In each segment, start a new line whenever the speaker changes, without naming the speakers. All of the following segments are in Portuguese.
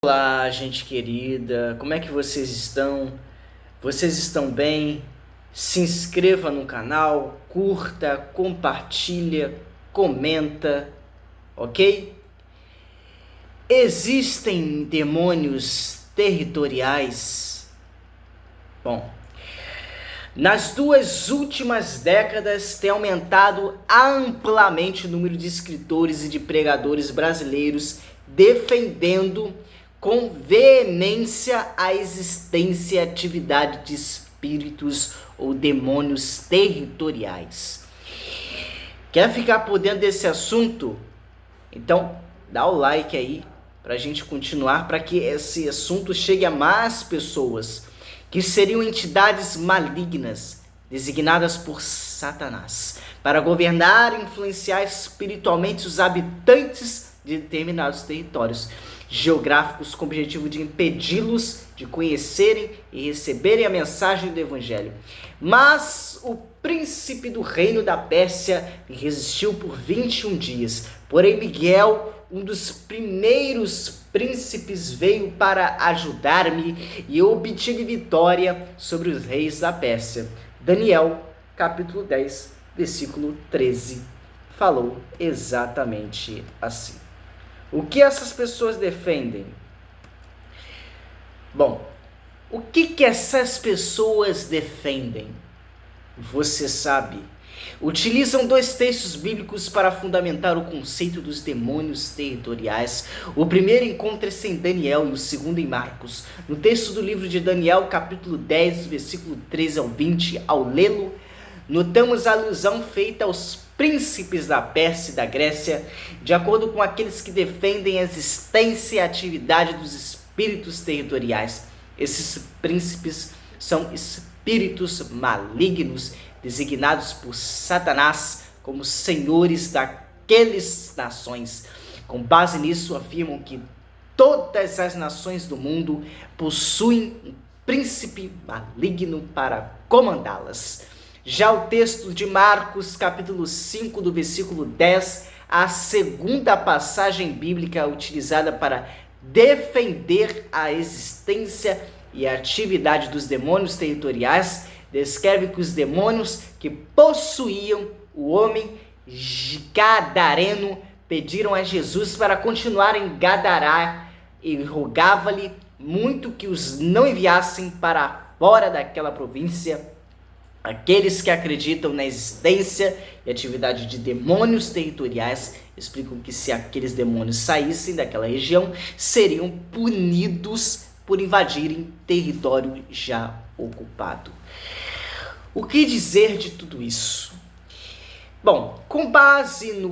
Olá, gente querida, como é que vocês estão? Vocês estão bem? Se inscreva no canal, curta, compartilha, comenta, ok? Existem demônios territoriais? Bom, nas 2 últimas décadas tem aumentado amplamente o número de escritores e de pregadores brasileiros defendendo com veemência a existência e atividade de espíritos ou demônios territoriais. Quer ficar por dentro desse assunto? Então dá o like aí para a gente continuar, para que esse assunto chegue a mais pessoas, que seriam entidades malignas designadas por Satanás para governar e influenciar espiritualmente os habitantes de determinados territórios geográficos com o objetivo de impedi-los de conhecerem e receberem a mensagem do Evangelho. Mas o príncipe do reino da Pérsia resistiu por 21 dias. Porém, Miguel, um dos primeiros príncipes, veio para ajudar-me e eu obtive vitória sobre os reis da Pérsia. Daniel, capítulo 10, versículo 13, falou exatamente assim. O que essas pessoas defendem? Bom, o que essas pessoas defendem? Você sabe. Utilizam 2 textos bíblicos para fundamentar o conceito dos demônios territoriais. O primeiro encontra-se em Daniel e o segundo em Marcos. No texto do livro de Daniel, capítulo 10, versículo 13 ao 20, ao lê-lo, notamos a alusão feita aos príncipes da Pérsia e da Grécia, de acordo com aqueles que defendem a existência e a atividade dos espíritos territoriais. Esses príncipes são espíritos malignos designados por Satanás como senhores daquelas nações. Com base nisso, afirmam que todas as nações do mundo possuem um príncipe maligno para comandá-las. Já o texto de Marcos, capítulo 5, do versículo 10, a segunda passagem bíblica utilizada para defender a existência e a atividade dos demônios territoriais, descreve que os demônios que possuíam o homem gadareno pediram a Jesus para continuar em Gadará e rogava-lhe muito que os não enviassem para fora daquela província. Aqueles que acreditam na existência e atividade de demônios territoriais explicam que se aqueles demônios saíssem daquela região, seriam punidos por invadirem território já ocupado. O que dizer de tudo isso? Bom, com base no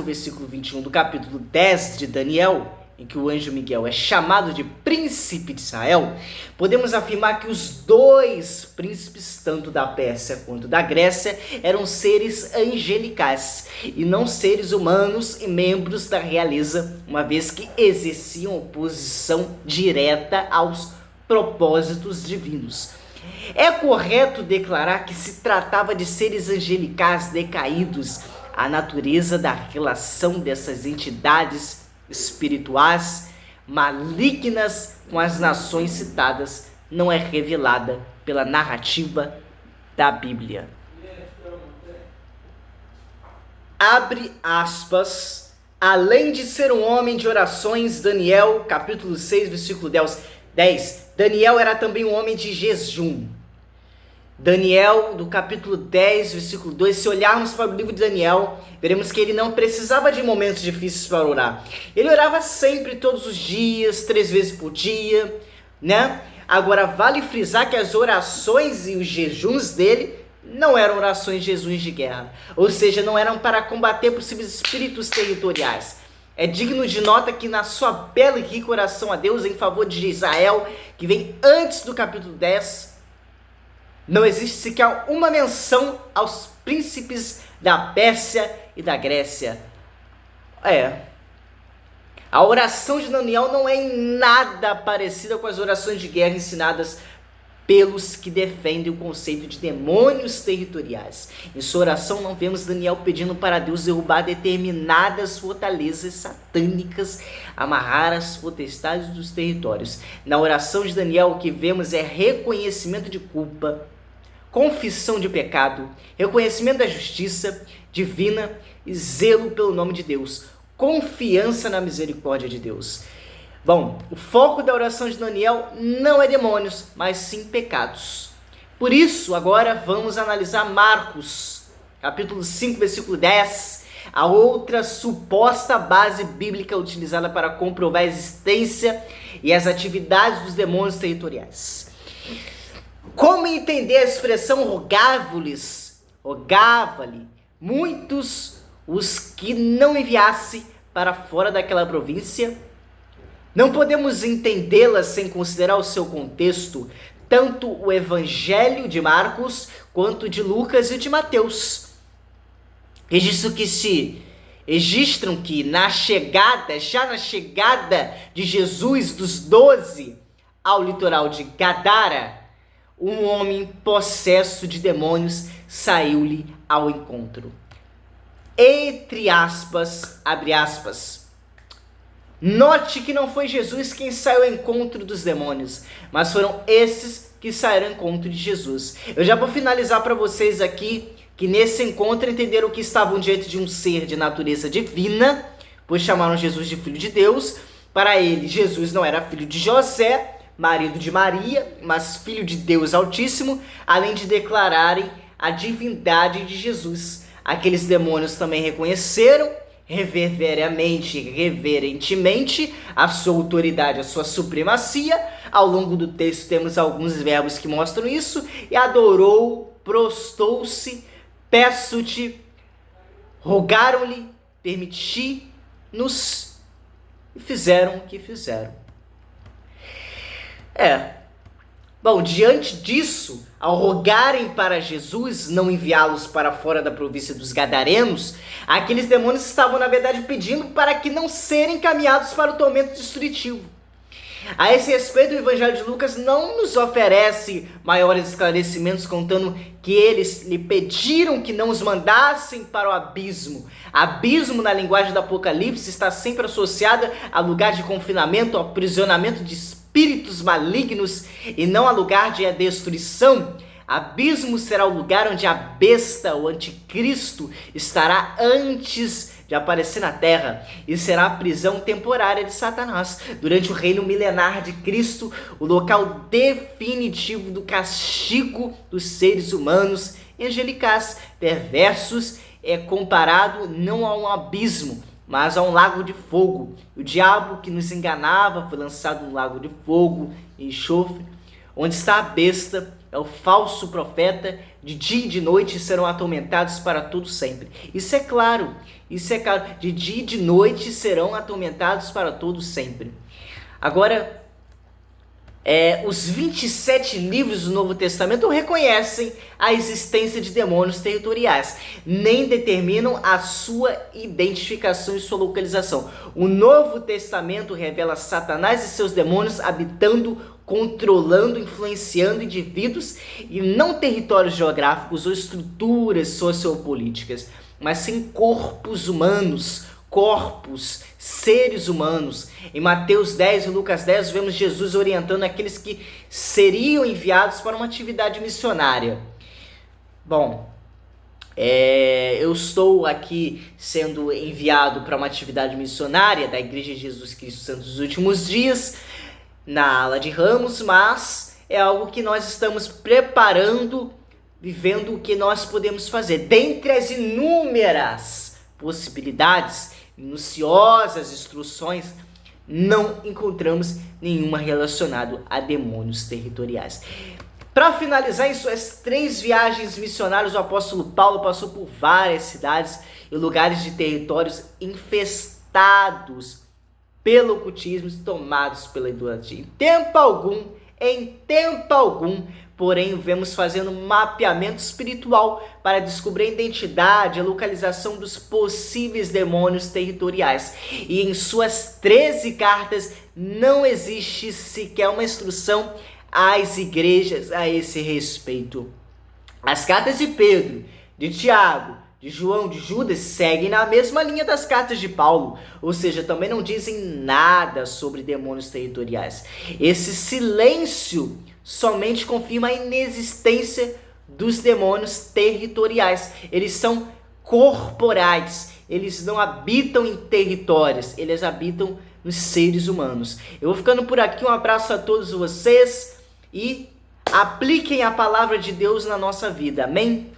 versículo 21 do capítulo 10 de Daniel, em que o anjo Miguel é chamado de príncipe de Israel, podemos afirmar que os 2 príncipes, tanto da Pérsia quanto da Grécia, eram seres angelicais e não seres humanos e membros da realeza, uma vez que exerciam oposição direta aos propósitos divinos. É correto declarar que se tratava de seres angelicais decaídos. A natureza da relação dessas entidades espirituais malignas com as nações citadas não é revelada pela narrativa da Bíblia. Abre aspas. Além de ser um homem de orações, Daniel, capítulo 6, versículo 10, Daniel era também um homem de jejum. Daniel, do capítulo 10, versículo 2, se olharmos para o livro de Daniel, veremos que ele não precisava de momentos difíceis para orar. Ele orava sempre, todos os dias, 3 vezes por dia, né? Agora, vale frisar que as orações e os jejuns dele não eram orações de jejuns de guerra. Ou seja, não eram para combater possíveis espíritos territoriais. É digno de nota que na sua bela e rica oração a Deus em favor de Israel, que vem antes do capítulo 10, não existe sequer uma menção aos príncipes da Pérsia e da Grécia. A oração de Daniel não é em nada parecida com as orações de guerra ensinadas pelos que defendem o conceito de demônios territoriais. Em sua oração, não vemos Daniel pedindo para Deus derrubar determinadas fortalezas satânicas, amarrar as potestades dos territórios. Na oração de Daniel, o que vemos é reconhecimento de culpa, confissão de pecado, reconhecimento da justiça divina e zelo pelo nome de Deus, confiança na misericórdia de Deus. Bom, o foco da oração de Daniel não é demônios, mas sim pecados. Por isso, agora vamos analisar Marcos, capítulo 5, versículo 10, a outra suposta base bíblica utilizada para comprovar a existência e as atividades dos demônios territoriais. Como entender a expressão rogava-lhe muitos os que não enviasse para fora daquela província? Não podemos entendê-la sem considerar o seu contexto, tanto o Evangelho de Marcos quanto de Lucas e de Mateus. Registram que já na chegada de Jesus dos 12 ao litoral de Gadara, um homem possesso de demônios saiu-lhe ao encontro. Entre aspas, abre aspas. Note que não foi Jesus quem saiu ao encontro dos demônios, mas foram esses que saíram ao encontro de Jesus. Eu já vou finalizar para vocês aqui que nesse encontro entenderam que estavam diante de um ser de natureza divina, pois chamaram Jesus de Filho de Deus. Para ele, Jesus não era filho de José, marido de Maria, mas filho de Deus Altíssimo, além de declararem a divindade de Jesus. Aqueles demônios também reconheceram reverentemente a sua autoridade, a sua supremacia. Ao longo do texto temos alguns verbos que mostram isso. E adorou, prostou-se, peço-te, rogaram-lhe, permiti-nos, e fizeram o que fizeram. Bom, diante disso, ao rogarem para Jesus não enviá-los para fora da província dos Gadarenos, aqueles demônios estavam, na verdade, pedindo para que não serem encaminhados para o tormento destrutivo. A esse respeito, o Evangelho de Lucas não nos oferece maiores esclarecimentos, contando que eles lhe pediram que não os mandassem para o abismo. Abismo, na linguagem do Apocalipse, está sempre associada a lugar de confinamento, ao aprisionamento de espíritos malignos e não a lugar de destruição. Abismo será o lugar onde a besta, o anticristo, estará antes de aparecer na terra, e será a prisão temporária de Satanás durante o reino milenar de Cristo, o local definitivo do castigo dos seres humanos angelicais perversos. É comparado não a um abismo, mas a um lago de fogo. O diabo que nos enganava foi lançado no lago de fogo e enxofre, onde está a besta, é o falso profeta. De dia e de noite serão atormentados para todo sempre. Isso é claro. De dia e de noite serão atormentados para todo sempre. Agora, os 27 livros do Novo Testamento reconhecem a existência de demônios territoriais, nem determinam a sua identificação e sua localização. O Novo Testamento revela Satanás e seus demônios habitando, controlando, influenciando indivíduos, e não territórios geográficos ou estruturas sociopolíticas, mas sim corpos humanos, seres humanos. Em Mateus 10 e Lucas 10 vemos Jesus orientando aqueles que seriam enviados para uma atividade missionária. Bom, eu estou aqui sendo enviado para uma atividade missionária da Igreja de Jesus Cristo Santos dos Últimos Dias, na ala de ramos, mas é algo que nós estamos preparando, vivendo o que nós podemos fazer. Dentre as inúmeras possibilidades, minuciosas instruções, não encontramos nenhuma relacionada a demônios territoriais. Para finalizar, em suas 3 viagens missionárias, o apóstolo Paulo passou por várias cidades e lugares de territórios infestados pelo ocultismo, tomados pela idolatria. Em tempo algum, porém, vemos fazendo um mapeamento espiritual para descobrir a identidade, a localização dos possíveis demônios territoriais. E em suas 13 cartas não existe sequer uma instrução às igrejas a esse respeito. As cartas de Pedro, de Tiago, de João, de Judas seguem na mesma linha das cartas de Paulo, ou seja, também não dizem nada sobre demônios territoriais. Esse silêncio somente confirma a inexistência dos demônios territoriais. Eles são corporais, eles não habitam em territórios, eles habitam nos seres humanos. Eu vou ficando por aqui, um abraço a todos vocês e apliquem a palavra de Deus na nossa vida, amém?